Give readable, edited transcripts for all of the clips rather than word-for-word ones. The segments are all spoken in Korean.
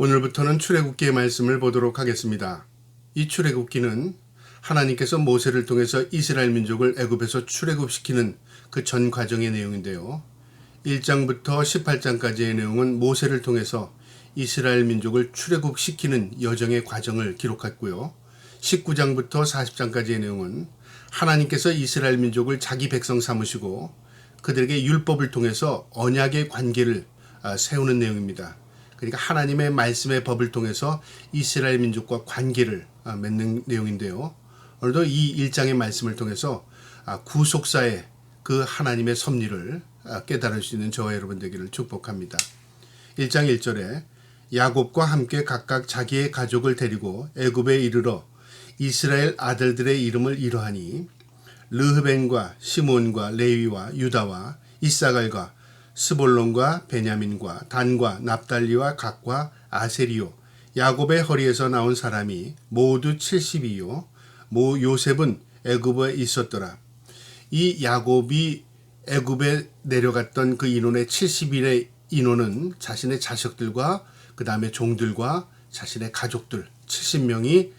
오늘부터는 출애굽기의 말씀을 보도록 하겠습니다. 이 출애굽기는 하나님께서 모세를 통해서 이스라엘 민족을 애굽에서 출애굽시키는 그 전 과정의 내용인데요. 1장부터 18장까지의 내용은 모세를 통해서 이스라엘 민족을 출애굽시키는 여정의 과정을 기록했고요. 19장부터 40장까지의 내용은 하나님께서 이스라엘 민족을 자기 백성 삼으시고 그들에게 율법을 통해서 언약의 관계를 세우는 내용입니다. 그러니까 하나님의 말씀의 법을 통해서 이스라엘 민족과 관계를 맺는 내용인데요. 오늘도 이 1장의 말씀을 통해서 구속사의 그 하나님의 섭리를 깨달을 수 있는 저와 여러분 되기를 축복합니다. 1장 1절에 야곱과 함께 각각 자기의 가족을 데리고 애굽에 이르러 이스라엘 아들들의 이름을 이러하니 르흐벤과 시몬과 레위와 유다와 이사갈과 스볼론과 베냐민과 단과 납달리와 각과 아세리요 야곱의 허리에서 나온 사람이 모두 70이요 모 요셉은 애굽에 있었더라. 이 야곱이 애굽에 내려갔던 그 인원의 70일의 인원은 자신의 자식들과 그 다음에 종들과 자신의 가족들 70명이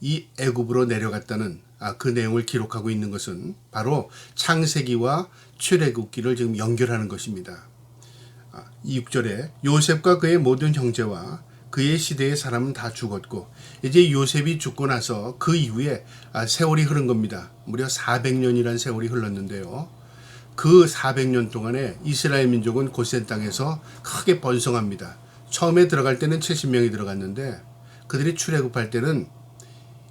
이 애굽으로 내려갔다는 그 내용을 기록하고 있는 것은 바로 창세기와 출애굽기를 지금 연결하는 것입니다. 6절에 요셉과 그의 모든 형제와 그의 시대의 사람은 다 죽었고 이제 요셉이 죽고 나서 그 이후에 세월이 흐른 겁니다. 무려 400년이라는 세월이 흘렀는데요. 그 400년 동안에 이스라엘 민족은 고센 땅에서 크게 번성합니다. 처음에 들어갈 때는 70명이 들어갔는데 그들이 출애굽할 때는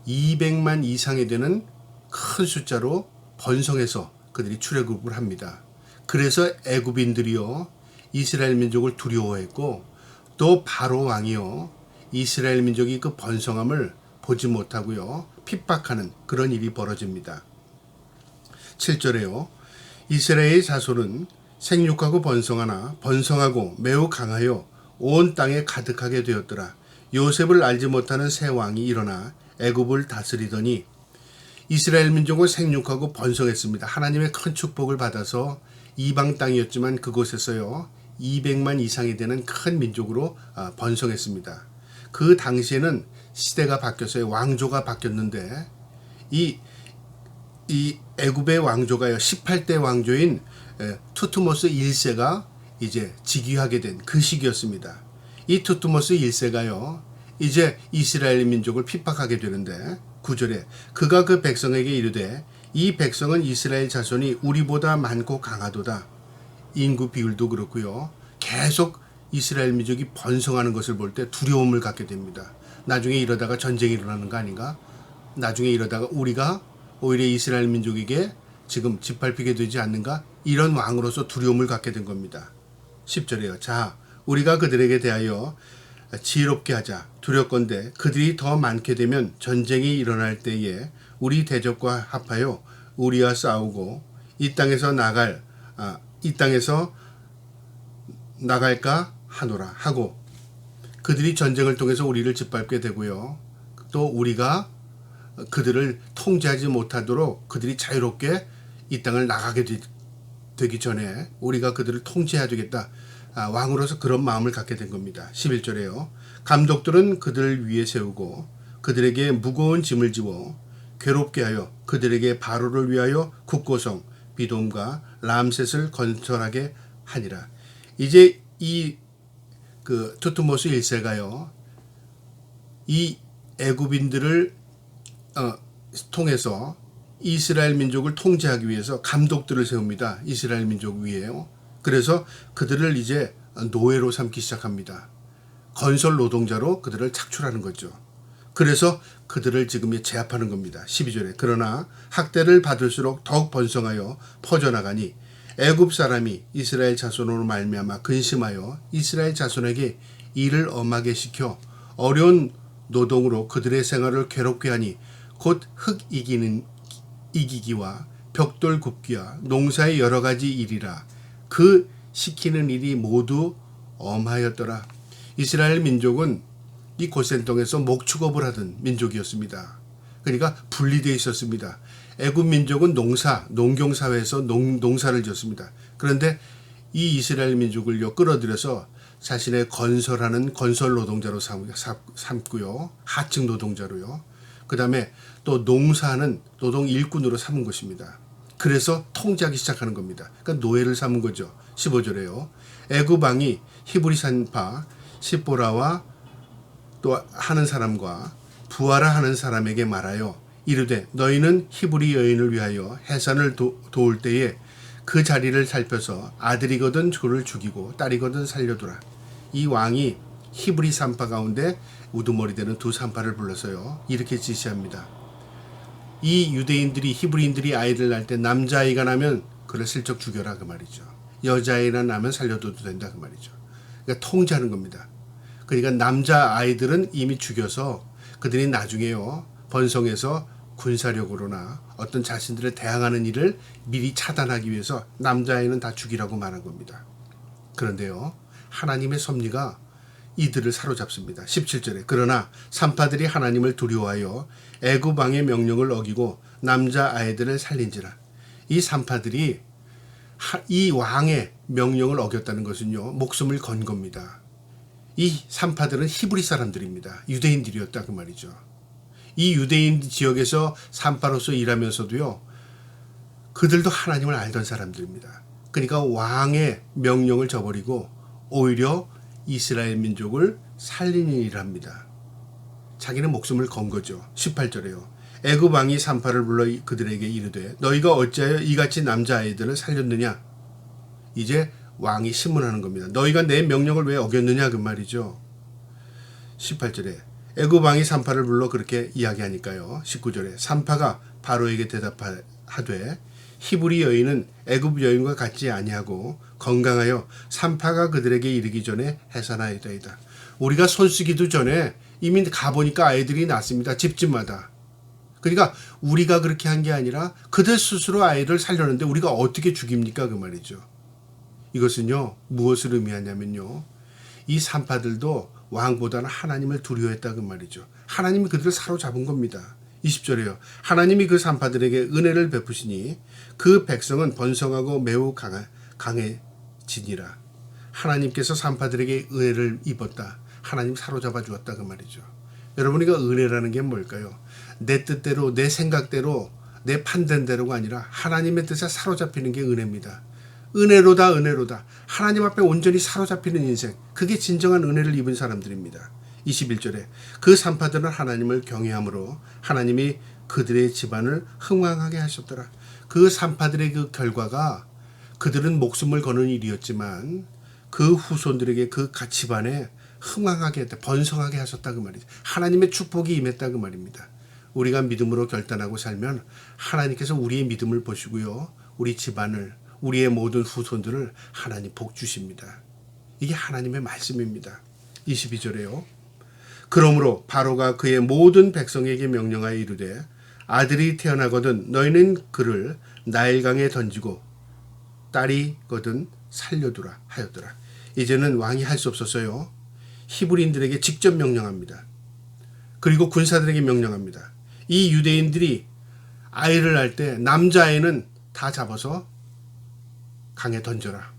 200만 이상이 되는 큰 숫자로 번성해서 그들이 출애굽을 합니다. 그래서 애굽인들이요 이스라엘 민족을 두려워했고 또 바로 왕이요 이스라엘 민족이 그 번성함을 보지 못하고요 핍박하는 그런 일이 벌어집니다. 7절에요 이스라엘의 자손은 생육하고 번성하나 번성하고 매우 강하여 온 땅에 가득하게 되었더라. 요셉을 알지 못하는 새 왕이 일어나 애굽을 다스리더니 이스라엘 민족은 생육하고 번성했습니다. 하나님의 큰 축복을 받아서 이방 땅이었지만 그곳에서요 200만 이상이 되는 큰 민족으로 번성했습니다. 그 당시에는 시대가 바뀌었어요. 왕조가 바뀌었는데 이 애굽의 왕조가요 18대 왕조인 투트모스 1세가 이제 즉위하게 된 그 시기였습니다. 이 투트모스 1세가요 이제 이스라엘 민족을 핍박하게 되는데 9절에 그가 그 백성에게 이르되 이 백성은 이스라엘 자손이 우리보다 많고 강하도다. 인구 비율도 그렇고요. 계속 이스라엘 민족이 번성하는 것을 볼 때 두려움을 갖게 됩니다. 나중에 이러다가 전쟁이 일어나는 거 아닌가? 나중에 이러다가 우리가 오히려 이스라엘 민족에게 지금 짓밟히게 되지 않는가? 이런 왕으로서 두려움을 갖게 된 겁니다. 10절에요. 자, 우리가 그들에게 대하여 지혜롭게 하자. 두렵건대 그들이 더 많게 되면 전쟁이 일어날 때에 우리 대적과 합하여 우리와 싸우고 이 땅에서 나갈까 하노라 하고 그들이 전쟁을 통해서 우리를 짓밟게 되고요. 또 우리가 그들을 통제하지 못하도록 그들이 자유롭게 이 땅을 나가게 되기 전에 우리가 그들을 통제해야 되겠다. 왕으로서 그런 마음을 갖게 된 겁니다. 11절에요. 감독들은 그들을 위에 세우고 그들에게 무거운 짐을 지워 괴롭게 하여 그들에게 바로를 위하여 국고성 비돔과 람셋을 건설하게 하니라. 이제 이 투트모스 1세가요. 이 애굽인들을 통해서 이스라엘 민족을 통제하기 위해서 감독들을 세웁니다. 이스라엘 민족 위에요. 그래서 그들을 이제 노예로 삼기 시작합니다. 건설 노동자로 그들을 착출하는 거죠. 그래서 그들을 지금 제압하는 겁니다. 12절에 그러나 학대를 받을수록 더욱 번성하여 퍼져나가니 애굽 사람이 이스라엘 자손으로 말미암아 근심하여 이스라엘 자손에게 일을 엄하게 시켜 어려운 노동으로 그들의 생활을 괴롭게 하니 곧 흙 이기기와 벽돌 굽기와 농사의 여러 가지 일이라 그 시키는 일이 모두 엄하였더라. 이스라엘 민족은 이 고센 땅에서 목축업을 하던 민족이었습니다. 그러니까 분리되어 있었습니다. 애굽 민족은 농경사회에서 농사를 지었습니다. 그런데 이 이스라엘 민족을 끌어들여서 자신의 건설하는 건설 노동자로 삼고요. 하층 노동자로요. 그 다음에 또 농사하는 노동 일꾼으로 삼은 것입니다. 그래서 통제하기 시작하는 겁니다. 그러니까 노예를 삼은 거죠. 15절에요. 애굽 왕이 히브리 산파 십보라와 또 하는 사람과 부하라 하는 사람에게 말하여 이르되 너희는 히브리 여인을 위하여 해산을 도울 때에 그 자리를 살펴서 아들이거든 그를 죽이고 딸이거든 살려두라. 이 왕이 히브리 산파 가운데 우두머리 되는 두 산파를 불러서요. 이렇게 지시합니다. 이 유대인들이 히브리인들이 아이를 낳을 때 남자아이가 나면 그를 슬쩍 죽여라 그 말이죠. 여자아이가 나면 살려둬도 된다 그 말이죠. 그러니까 통제하는 겁니다. 그러니까 남자아이들은 이미 죽여서 그들이 나중에요. 번성해서 군사력으로나 어떤 자신들을 대항하는 일을 미리 차단하기 위해서 남자아이는 다 죽이라고 말한 겁니다. 그런데요. 하나님의 섭리가 이들을 사로잡습니다. 17절에 그러나 산파들이 하나님을 두려워하여 애굽 왕의 명령을 어기고 남자아이들을 살린지라. 이 산파들이 이 왕의 명령을 어겼다는 것은요. 목숨을 건 겁니다. 이 산파들은 히브리 사람들입니다. 유대인들이었다 그 말이죠. 이 유대인 지역에서 산파로서 일하면서도요. 그들도 하나님을 알던 사람들입니다. 그러니까 왕의 명령을 저버리고 오히려 이스라엘 민족을 살리는 일을 합니다. 자기는 목숨을 건 거죠. 18절에요. 애굽 왕이 산파를 불러 그들에게 이르되 너희가 어찌하여 이같이 남자아이들을 살렸느냐. 이제 왕이 신문하는 겁니다. 너희가 내 명령을 왜 어겼느냐 그 말이죠. 18절에 애굽 왕이 산파를 불러 그렇게 이야기하니까요. 19절에 산파가 바로에게 대답하되 히브리 여인은 애굽 여인과 같지 아니하고 건강하여 산파가 그들에게 이르기 전에 해산하였다이다. 우리가 손쓰기도 전에 이미 가보니까 아이들이 낳습니다. 집집마다. 그러니까 우리가 그렇게 한 게 아니라 그들 스스로 아이를 살렸는데 우리가 어떻게 죽입니까 그 말이죠. 이것은요. 무엇을 의미하냐면요. 이 산파들도 왕보다는 하나님을 두려워했다 그 말이죠. 하나님이 그들을 사로잡은 겁니다. 20절에요. 하나님이 그 산파들에게 은혜를 베푸시니 그 백성은 번성하고 매우 강해지니라. 하나님께서 산파들에게 은혜를 입었다. 하나님 사로잡아 주었다 그 말이죠. 여러분 이거 은혜라는 게 뭘까요? 내 뜻대로 내 생각대로 내 판단대로가 아니라 하나님의 뜻에 사로잡히는 게 은혜입니다. 은혜로다 은혜로다. 하나님 앞에 온전히 사로잡히는 인생. 그게 진정한 은혜를 입은 사람들입니다. 21절에 그 산파들은 하나님을 경외함으로 하나님이 그들의 집안을 흥왕하게 하셨더라. 그 산파들의 그 결과가 그들은 목숨을 거는 일이었지만 그 후손들에게 그 집안에 흥왕하게 했다. 번성하게 하셨다 그 말이죠. 하나님의 축복이 임했다 그 말입니다. 우리가 믿음으로 결단하고 살면 하나님께서 우리의 믿음을 보시고요. 우리 집안을 우리의 모든 후손들을 하나님 복 주십니다. 이게 하나님의 말씀입니다. 22절에요. 그러므로 바로가 그의 모든 백성에게 명령하여 이르되 아들이 태어나거든 너희는 그를 나일강에 던지고 딸이거든 살려두라 하였더라. 이제는 왕이 할 수 없었어요. 히브리인들에게 직접 명령합니다. 그리고 군사들에게 명령합니다. 이 유대인들이 아이를 낳을 때 남자아이는 다 잡아서 강에 던져라.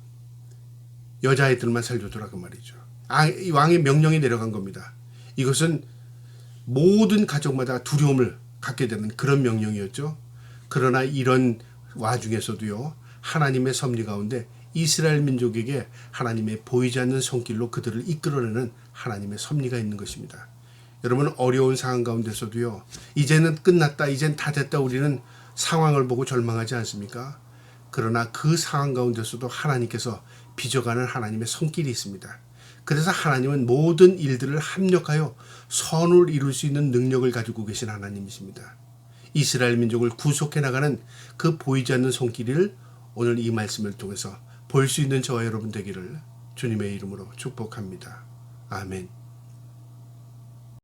여자아이들만 살려두라 그 말이죠. 이 왕의 명령이 내려간 겁니다. 이것은 모든 가족마다 두려움을 갖게 되는 그런 명령이었죠. 그러나 이런 와중에서도요. 하나님의 섭리 가운데 이스라엘 민족에게 하나님의 보이지 않는 손길로 그들을 이끌어내는 하나님의 섭리가 있는 것입니다. 여러분 어려운 상황 가운데서도요. 이제는 끝났다. 이젠 다 됐다. 우리는 상황을 보고 절망하지 않습니까? 그러나 그 상황 가운데서도 하나님께서 빚어가는 하나님의 손길이 있습니다. 그래서 하나님은 모든 일들을 합력하여 선을 이룰 수 있는 능력을 가지고 계신 하나님이십니다. 이스라엘 민족을 구속해 나가는 그 보이지 않는 손길을 오늘 이 말씀을 통해서 볼 수 있는 저와 여러분 되기를 주님의 이름으로 축복합니다. 아멘.